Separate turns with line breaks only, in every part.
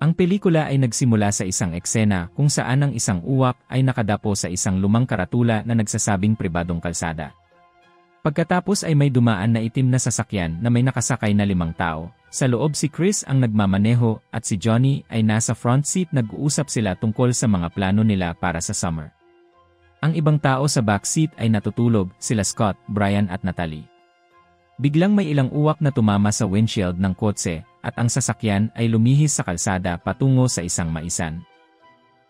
Ang pelikula ay nagsimula sa isang eksena kung saan ang isang uwak ay nakadapo sa isang lumang karatula na nagsasabing pribadong kalsada. Pagkatapos ay may dumaan na itim na sasakyan na may nakasakay na 5 tao. Sa loob si Chris ang nagmamaneho at si Johnny ay nasa front seat, nag-uusap sila tungkol sa mga plano nila para sa summer. Ang ibang tao sa backseat ay natutulog, sila Scott, Brian at Natalie. Biglang may ilang uwak na tumama sa windshield ng kotse at ang sasakyan ay lumihis sa kalsada patungo sa isang maisan.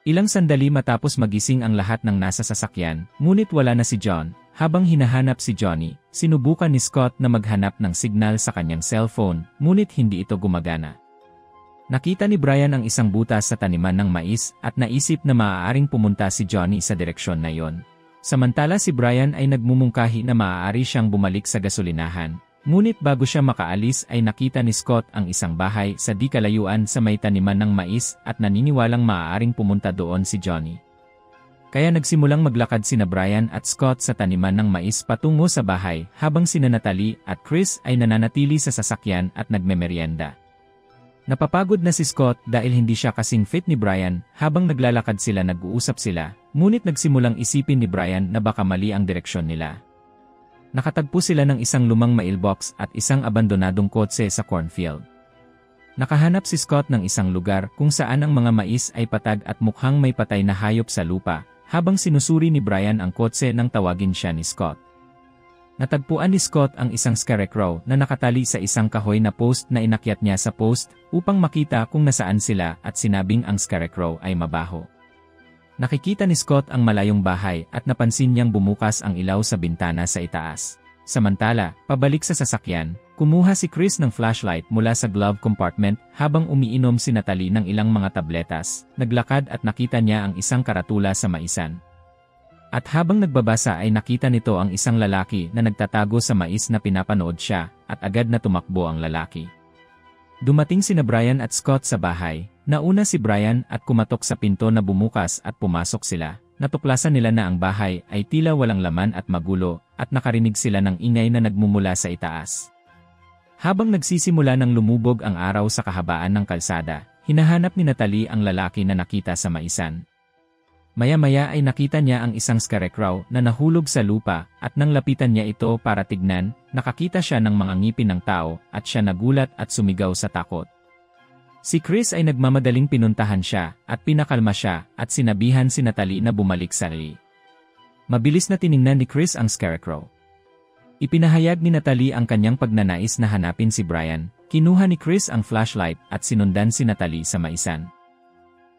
Ilang sandali matapos magising ang lahat ng nasa sasakyan, ngunit wala na si John. Habang hinahanap si Johnny, sinubukan ni Scott na maghanap ng signal sa kanyang cellphone, ngunit hindi ito gumagana. Nakita ni Brian ang isang butas sa taniman ng mais at naisip na maaaring pumunta si Johnny sa direksyon na iyon. Samantala si Brian ay nagmumungkahi na maaari siyang bumalik sa gasolinahan, ngunit bago siya makaalis ay nakita ni Scott ang isang bahay sa di kalayuan sa may taniman ng mais at naniniwalang maaaring pumunta doon si Johnny. Kaya nagsimulang maglakad sina Brian at Scott sa taniman ng mais patungo sa bahay habang sina Natalie at Chris ay nananatili sa sasakyan at nagmemeryenda. Napapagod na si Scott dahil hindi siya kasing fit ni Brian. Habang naglalakad sila, nag-uusap sila, ngunit nagsimulang isipin ni Brian na baka mali ang direksyon nila. Nakatagpo sila ng isang lumang mailbox at isang abandonadong kotse sa cornfield. Nakahanap si Scott ng isang lugar kung saan ang mga mais ay patag at mukhang may patay na hayop sa lupa. Habang sinusuri ni Brian ang kotse nang tawagin siya ni Scott. Natagpuan ni Scott ang isang scarecrow na nakatali sa isang kahoy na post na inakyat niya sa post upang makita kung nasaan sila at sinabing ang scarecrow ay mabaho. Nakikita ni Scott ang malayong bahay at napansin niyang bumukas ang ilaw sa bintana sa itaas. Samantala, pabalik sa sasakyan, kumuha si Chris ng flashlight mula sa glove compartment habang umiinom si Natalie ng ilang mga tabletas, naglakad at nakita niya ang isang karatula sa maisan. At habang nagbabasa ay nakita nito ang isang lalaki na nagtatago sa mais na pinapanood siya at agad na tumakbo ang lalaki. Dumating sina Brian at Scott sa bahay, nauna si Brian at kumatok sa pinto na bumukas at pumasok sila. Natuklasan nila na ang bahay ay tila walang laman at magulo at nakarinig sila ng ingay na nagmumula sa itaas. Habang nagsisimula ng lumubog ang araw sa kahabaan ng kalsada, hinahanap ni Natalie ang lalaki na nakita sa maisan. Maya-maya ay nakita niya ang isang scarecrow na nahulog sa lupa at nang lapitan niya ito para tignan, nakakita siya ng mga ngipin ng tao at siya nagulat at sumigaw sa takot. Si Chris ay nagmamadaling pinuntahan siya at pinakalma siya at sinabihan si Natalie na bumalik sa Lee. Mabilis na tiningnan ni Chris ang scarecrow. Ipinahayag ni Natalie ang kanyang pagnanais na hanapin si Brian. Kinuha ni Chris ang flashlight at sinundan si Natalie sa maisan.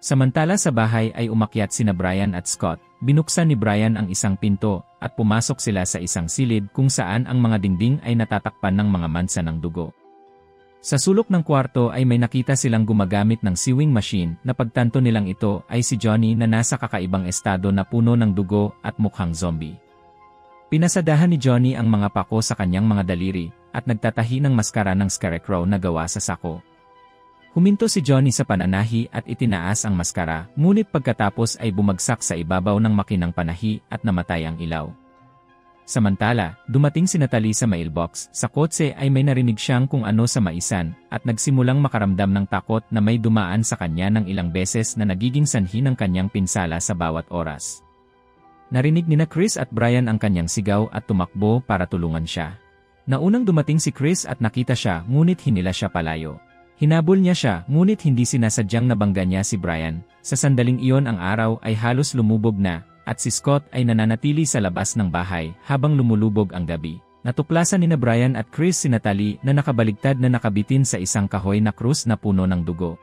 Samantala sa bahay ay umakyat sina Brian at Scott. Binuksan ni Brian ang isang pinto at pumasok sila sa isang silid kung saan ang mga dingding ay natatakpan ng mga mansa ng dugo. Sa sulok ng kwarto ay may nakita silang gumagamit ng sewing machine na pagtanto nilang ito ay si Johnny na nasa kakaibang estado na puno ng dugo at mukhang zombie. Pinasadahan ni Johnny ang mga pako sa kanyang mga daliri at nagtatahi ng maskara ng scarecrow na gawa sa sako. Huminto si Johnny sa pananahi at itinaas ang maskara, ngunit pagkatapos ay bumagsak sa ibabaw ng makinang panahi at namatay ang ilaw. Samantala, dumating si Natalie sa mailbox. Sa kotse ay may narinig siyang kung ano sa maisan at nagsimulang makaramdam ng takot na may dumaan sa kanya ng ilang beses na nagiging sanhi ng kanyang pinsala sa bawat oras. Narinig ni Chris at Brian ang kanyang sigaw at tumakbo para tulungan siya. Naunang dumating si Chris at nakita siya ngunit hinila siya palayo. Hinabol niya siya ngunit hindi sinasadyang nabangga niya si Brian. Sa sandaling iyon ang araw ay halos lumubog na. At si Scott ay nananatili sa labas ng bahay habang lumulubog ang gabi. Natuklasan ni Brian at Chris si Natalie na nakabaligtad na nakabitin sa isang kahoy na krus na puno ng dugo.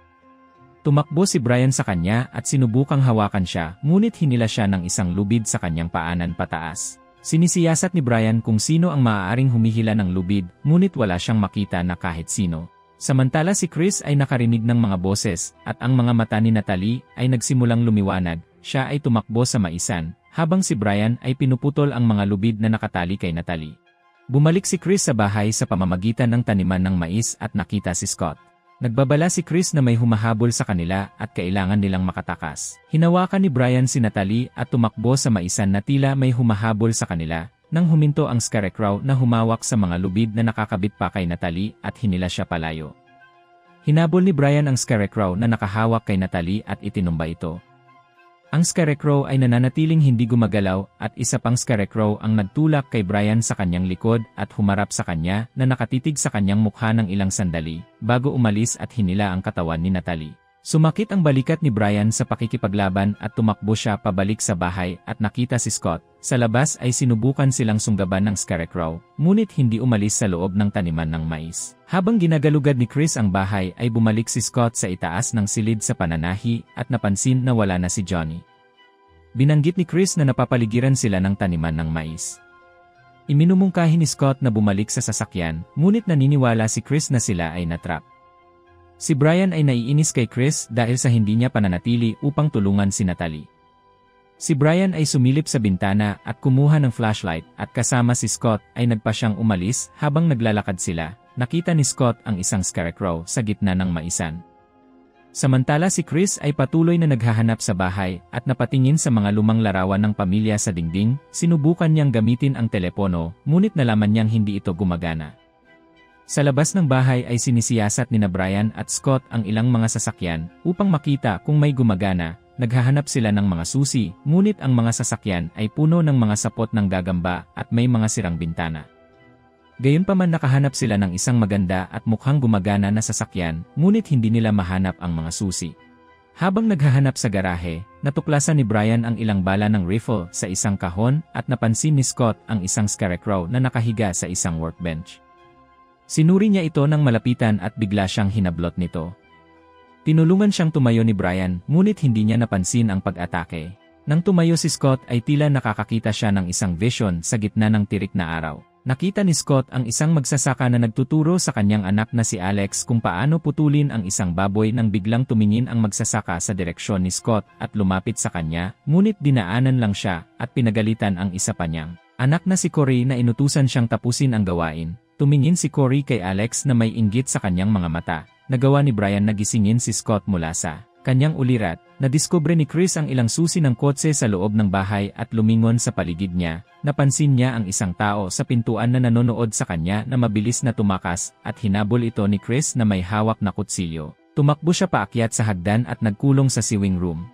Tumakbo si Brian sa kanya at sinubukang hawakan siya, ngunit hinila siya ng isang lubid sa kanyang paanan pataas. Sinisiyasat ni Brian kung sino ang maaaring humihila ng lubid, ngunit wala siyang makita na kahit sino. Samantala si Chris ay nakarinig ng mga boses at ang mga mata ni Natalie ay nagsimulang lumiwanag. Siya ay tumakbo sa maisan, habang si Brian ay pinuputol ang mga lubid na nakatali kay Natalie. Bumalik si Chris sa bahay sa pamamagitan ng taniman ng mais at nakita si Scott. Nagbabala si Chris na may humahabol sa kanila at kailangan nilang makatakas. Hinawakan ni Brian si Natalie at tumakbo sa maisan na tila may humahabol sa kanila, nang huminto ang scarecrow na humawak sa mga lubid na nakakabit pa kay Natalie at hinila siya palayo. Hinabol ni Brian ang Scarecrow na nakahawak kay Natalie at itinumba ito. Ang Scarecrow ay nananatiling hindi gumagalaw at isa pang Scarecrow ang nagtulak kay Brian sa kanyang likod at humarap sa kanya na nakatitig sa kanyang mukha ng ilang sandali bago umalis at hinila ang katawan ni Natalie. Sumakit ang balikat ni Brian sa pakikipaglaban at tumakbo siya pabalik sa bahay at nakita si Scott. Sa labas ay sinubukan silang sunggaban ng Scarecrow, ngunit hindi umalis sa loob ng taniman ng mais. Habang ginagalugad ni Chris ang bahay ay bumalik si Scott sa itaas ng silid sa pananahi at napansin na wala na si Johnny. Binanggit ni Chris na napapaligiran sila ng taniman ng mais. Iminumungkahi ni Scott na bumalik sa sasakyan, ngunit naniniwala si Chris na sila ay natrap. Si Brian ay naiinis kay Chris dahil sa hindi niya pananatili upang tulungan si Natalie. Si Brian ay sumilip sa bintana at kumuha ng flashlight at kasama si Scott ay nagpa siyang umalis habang naglalakad sila. Nakita ni Scott ang isang Scarecrow sa gitna ng maisan. Samantala si Chris ay patuloy na naghahanap sa bahay at napatingin sa mga lumang larawan ng pamilya sa dingding. Sinubukan niyang gamitin ang telepono, ngunit nalaman niyang hindi ito gumagana. Sa labas ng bahay ay sinisiyasat ni Brian at Scott ang ilang mga sasakyan upang makita kung may gumagana. Naghahanap sila ng mga susi, ngunit ang mga sasakyan ay puno ng mga sapot ng gagamba at may mga sirang bintana. Gayunpaman nakahanap sila ng isang maganda at mukhang gumagana na sasakyan, ngunit hindi nila mahanap ang mga susi. Habang naghahanap sa garahe, natuklasan ni Brian ang ilang bala ng rifle sa isang kahon at napansin ni Scott ang isang Scarecrow na nakahiga sa isang workbench. Sinuri niya ito ng malapitan at bigla siyang hinablot nito. Tinulungan siyang tumayo ni Brian, ngunit hindi niya napansin ang pag-atake. Nang tumayo si Scott ay tila nakakakita siya ng isang vision sa gitna ng tirik na araw. Nakita ni Scott ang isang magsasaka na nagtuturo sa kanyang anak na si Alex kung paano putulin ang isang baboy nang biglang tumingin ang magsasaka sa direksyon ni Scott at lumapit sa kanya, ngunit dinaanan lang siya at pinagalitan ang isa pa niyang anak na si Corey na inutusan siyang tapusin ang gawain. Tumingin si Corey kay Alex na may inggit sa kanyang mga mata. Nagawa ni Brian na gisingin si Scott mula sa kanyang ulirat. Nadiskubre ni Chris ang ilang susi ng kotse sa loob ng bahay at lumingon sa paligid niya. Napansin niya ang isang tao sa pintuan na nanonood sa kanya na mabilis na tumakas at hinabol ito ni Chris na may hawak na kutsilyo. Tumakbo siya paakyat sa hagdan at nagkulong sa sewing room.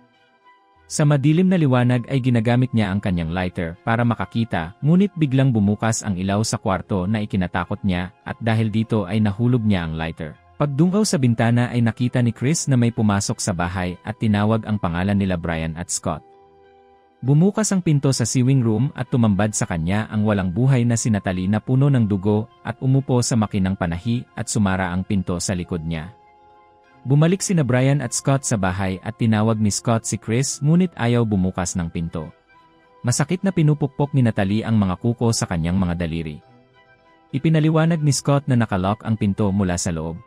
Sa madilim na liwanag ay ginagamit niya ang kanyang lighter para makakita, ngunit biglang bumukas ang ilaw sa kwarto na ikinatakot niya at dahil dito ay nahulog niya ang lighter. Pagdungkaw sa bintana ay nakita ni Chris na may pumasok sa bahay at tinawag ang pangalan nila Brian at Scott. Bumukas ang pinto sa sewing room at tumambad sa kanya ang walang buhay na si Natalie na puno ng dugo at umupo sa makinang panahi at sumara ang pinto sa likod niya. Bumalik sina Brian at Scott sa bahay at tinawag ni Scott si Chris ngunit ayaw bumukas ng pinto. Masakit na pinupukpok ni Natalie ang mga kuko sa kanyang mga daliri. Ipinaliwanag ni Scott na nakalock ang pinto mula sa loob.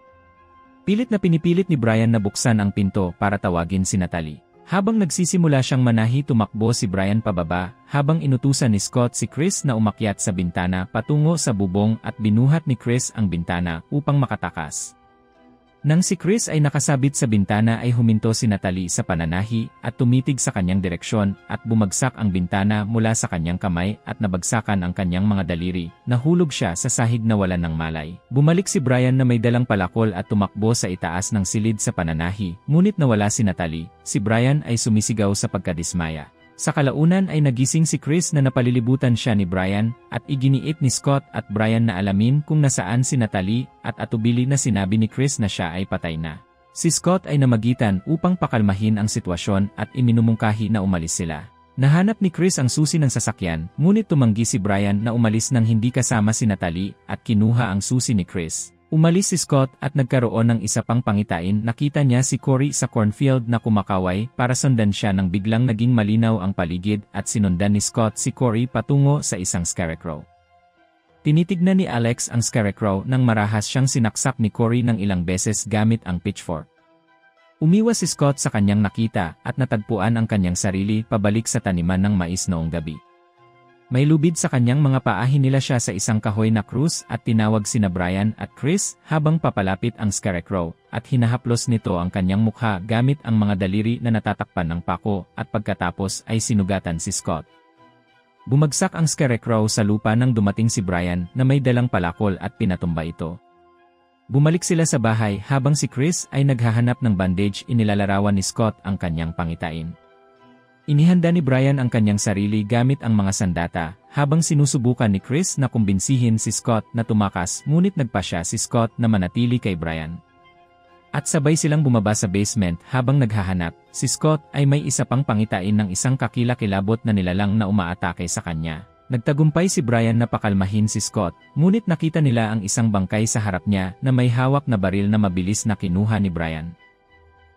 Pilit na pinipilit ni Brian na buksan ang pinto para tawagin si Natalie. Habang nagsisimula siyang manahi tumakbo si Brian pababa habang inutusan ni Scott si Chris na umakyat sa bintana patungo sa bubong at binuhat ni Chris ang bintana upang makatakas. Nang si Chris ay nakasabit sa bintana ay huminto si Natalie sa pananahi at tumitig sa kanyang direksyon at bumagsak ang bintana mula sa kanyang kamay at nabagsakan ang kanyang mga daliri. Nahulog siya sa sahig na wala ng malay. Bumalik si Brian na may dalang palakol at tumakbo sa itaas ng silid sa pananahi, ngunit nawala si Natalie. Si Brian ay sumisigaw sa pagkadismaya. Sa kalaunan ay nagising si Chris na napalilibutan siya ni Brian at iginiit ni Scott at Brian na alamin kung nasaan si Natalie at atubili na sinabi ni Chris na siya ay patay na. Si Scott ay namagitan upang pakalmahin ang sitwasyon at iminumungkahi na umalis sila. Nahanap ni Chris ang susi ng sasakyan, ngunit tumanggi si Brian na umalis nang hindi kasama si Natalie at kinuha ang susi ni Chris. Umalis si Scott at nagkaroon ng isa pang pangitain. Nakita niya si Corey sa cornfield na kumakaway para sundan siya nang biglang naging malinaw ang paligid at sinundan ni Scott si Corey patungo sa isang Scarecrow. Tinitignan ni Alex ang Scarecrow nang marahas siyang sinaksak ni Corey ng ilang beses gamit ang pitchfork. Umiwas si Scott sa kanyang nakita at natagpuan ang kanyang sarili pabalik sa taniman ng mais noong gabi. May lubid sa kanyang mga paa, hinila siya sa isang kahoy na krus at tinawag sina Brian at Chris habang papalapit ang Scarecrow at hinahaplos nito ang kanyang mukha gamit ang mga daliri na natatakpan ng pako at pagkatapos ay sinugatan si Scott. Bumagsak ang Scarecrow sa lupa nang dumating si Brian na may dalang palakol at pinatumba ito. Bumalik sila sa bahay habang si Chris ay naghahanap ng bandage. Inilalarawan ni Scott ang kanyang pangitain. Inihanda ni Brian ang kanyang sarili gamit ang mga sandata, habang sinusubukan ni Chris na kumbinsihin si Scott na tumakas, ngunit nagpasya si Scott na manatili kay Brian. At sabay silang bumaba sa basement habang naghahanap. Si Scott ay may isa pang pangitain ng isang kakilakilabot na nilalang na umaatake sa kanya. Nagtagumpay si Brian na pakalmahin si Scott, ngunit nakita nila ang isang bangkay sa harap niya na may hawak na baril na mabilis na kinuha ni Brian.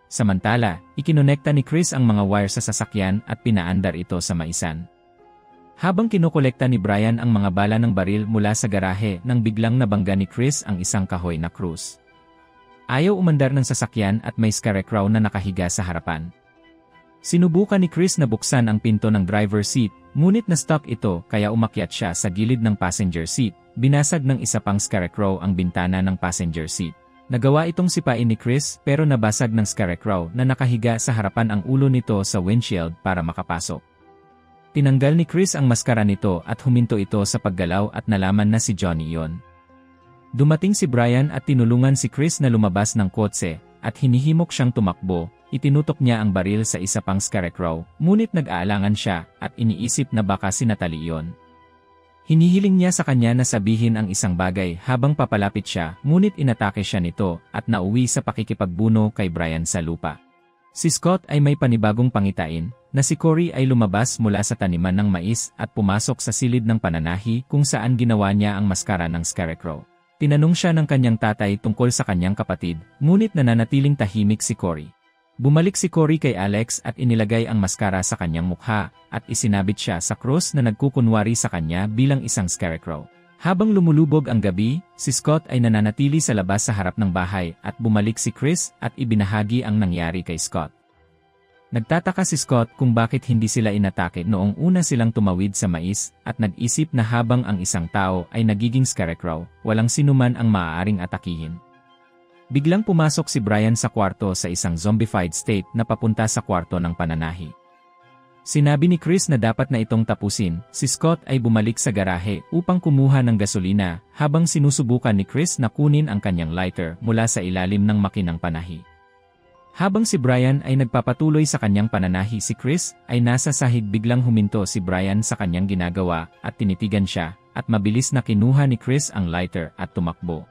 Samantala, ikinonekta ni Chris ang mga wire sa sasakyan at pinaandar ito sa maisan. Habang kinokolekta ni Brian ang mga bala ng baril mula sa garahe nang biglang nabangga ni Chris ang isang kahoy na krus. Ayaw umandar ng sasakyan at may scarecrow na nakahiga sa harapan. Sinubukan ni Chris na buksan ang pinto ng driver's seat, ngunit na-stuck ito kaya umakyat siya sa gilid ng passenger seat. Binasag ng isa pang scarecrow ang bintana ng passenger seat. Nagawa itong sipain ni Chris pero nabasag ng scarecrow na nakahiga sa harapan ang ulo nito sa windshield para makapasok. Tinanggal ni Chris ang maskara nito at huminto ito sa paggalaw at nalaman na si Johnny iyon. Dumating si Brian at tinulungan si Chris na lumabas ng kotse at hinihimok siyang tumakbo. Itinutok niya ang baril sa isa pang scarecrow, ngunit nag-aalangan siya at iniisip na baka sinatali iyon. Hinihiling niya sa kanya na sabihin ang isang bagay habang papalapit siya, ngunit inatake siya nito at nauwi sa pakikipagbuno kay Brian sa lupa. Si Scott ay may panibagong pangitain, na si Corey ay lumabas mula sa taniman ng mais at pumasok sa silid ng pananahi kung saan ginawa niya ang maskara ng scarecrow. Tinanong siya ng kanyang tatay tungkol sa kanyang kapatid, ngunit nananatiling tahimik si Corey. Bumalik si Corey kay Alex at inilagay ang maskara sa kanyang mukha at isinabit siya sa krus na nagkukunwari sa kanya bilang isang scarecrow. Habang lumulubog ang gabi, si Scott ay nananatili sa labas sa harap ng bahay at bumalik si Chris at ibinahagi ang nangyari kay Scott. Nagtataka si Scott kung bakit hindi sila inatake noong una silang tumawid sa mais at nag-isip na habang ang isang tao ay nagiging scarecrow, walang sinuman ang maaaring atakihin. Biglang pumasok si Brian sa kwarto sa isang zombified state na papunta sa kwarto ng pananahi. Sinabi ni Chris na dapat na itong tapusin. Si Scott ay bumalik sa garahe upang kumuha ng gasolina habang sinusubukan ni Chris na kunin ang kanyang lighter mula sa ilalim ng makinang panahi. Habang si Brian ay nagpapatuloy sa kanyang pananahi, si Chris ay nasa sahig. Biglang huminto si Brian sa kanyang ginagawa at tinitigan siya at mabilis na kinuha ni Chris ang lighter at tumakbo.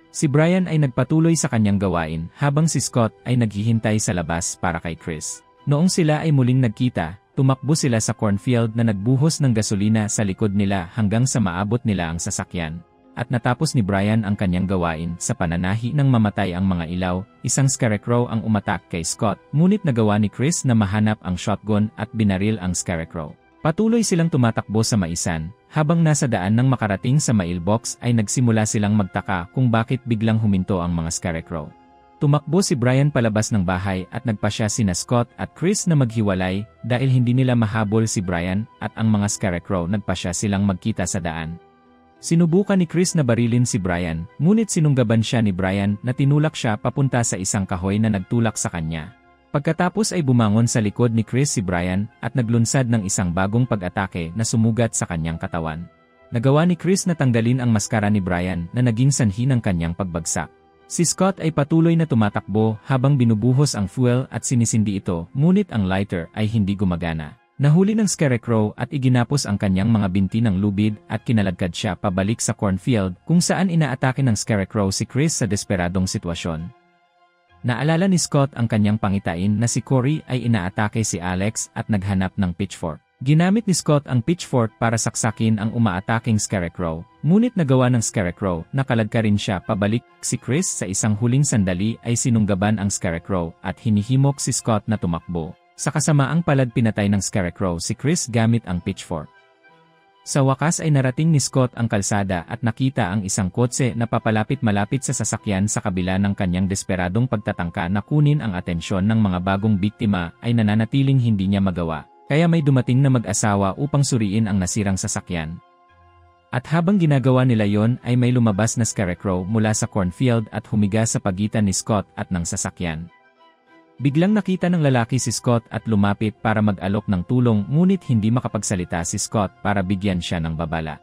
Si Brian ay nagpatuloy sa kanyang gawain habang si Scott ay naghihintay sa labas para kay Chris. Noong sila ay muling nagkita, tumakbo sila sa cornfield na nagbuhos ng gasolina sa likod nila hanggang sa maabot nila ang sasakyan. At natapos ni Brian ang kanyang gawain sa pananahi nang mamatay ang mga ilaw. Isang scarecrow ang umatak kay Scott, ngunit nagawa ni Chris na mahanap ang shotgun at binaril ang scarecrow. Patuloy silang tumatakbo sa maisan. Habang nasa daan nang makarating sa mailbox ay nagsimula silang magtaka kung bakit biglang huminto ang mga scarecrow. Tumakbo si Brian palabas ng bahay at nagpasya sina Scott at Chris na maghiwalay dahil hindi nila mahabol si Brian at ang mga scarecrow. Nagpasya silang magkita sa daan. Sinubukan ni Chris na barilin si Brian, ngunit sinunggaban siya ni Brian na tinulak siya papunta sa isang kahoy na nagtulak sa kanya. Pagkatapos ay bumangon sa likod ni Chris si Brian at naglunsad ng isang bagong pag-atake na sumugat sa kanyang katawan. Nagawa ni Chris na tanggalin ang maskara ni Brian na naging sanhi ng kanyang pagbagsak. Si Scott ay patuloy na tumatakbo habang binubuhos ang fuel at sinisindi ito, ngunit ang lighter ay hindi gumagana. Nahuli ng scarecrow at iginapos ang kanyang mga binti ng lubid at kinalagkad siya pabalik sa cornfield kung saan inaatake ng scarecrow si Chris sa desperadong sitwasyon. Naalala ni Scott ang kanyang pangitain na si Corey ay inaatake si Alex at naghanap ng pitchfork. Ginamit ni Scott ang pitchfork para saksakin ang umaataking scarecrow, ngunit nagawa ng scarecrow na kaladkarin siya pabalik. Si Chris sa isang huling sandali ay sinunggaban ang scarecrow at hinihimok si Scott na tumakbo. Sa kasamaang palad pinatay ng scarecrow si Chris gamit ang pitchfork. Sa wakas ay narating ni Scott ang kalsada at nakita ang isang kotse na papalapit malapit sa sasakyan. Sa kabila ng kanyang desperadong pagtatangka na kunin ang atensyon ng mga bagong biktima ay nananatiling hindi niya magawa, kaya may dumating na mag-asawa upang suriin ang nasirang sasakyan. At habang ginagawa nila yon ay may lumabas na scarecrow mula sa cornfield at humiga sa pagitan ni Scott at ng sasakyan. Biglang nakita ng lalaki si Scott at lumapit para mag-alok ng tulong, ngunit hindi makapagsalita si Scott para bigyan siya ng babala.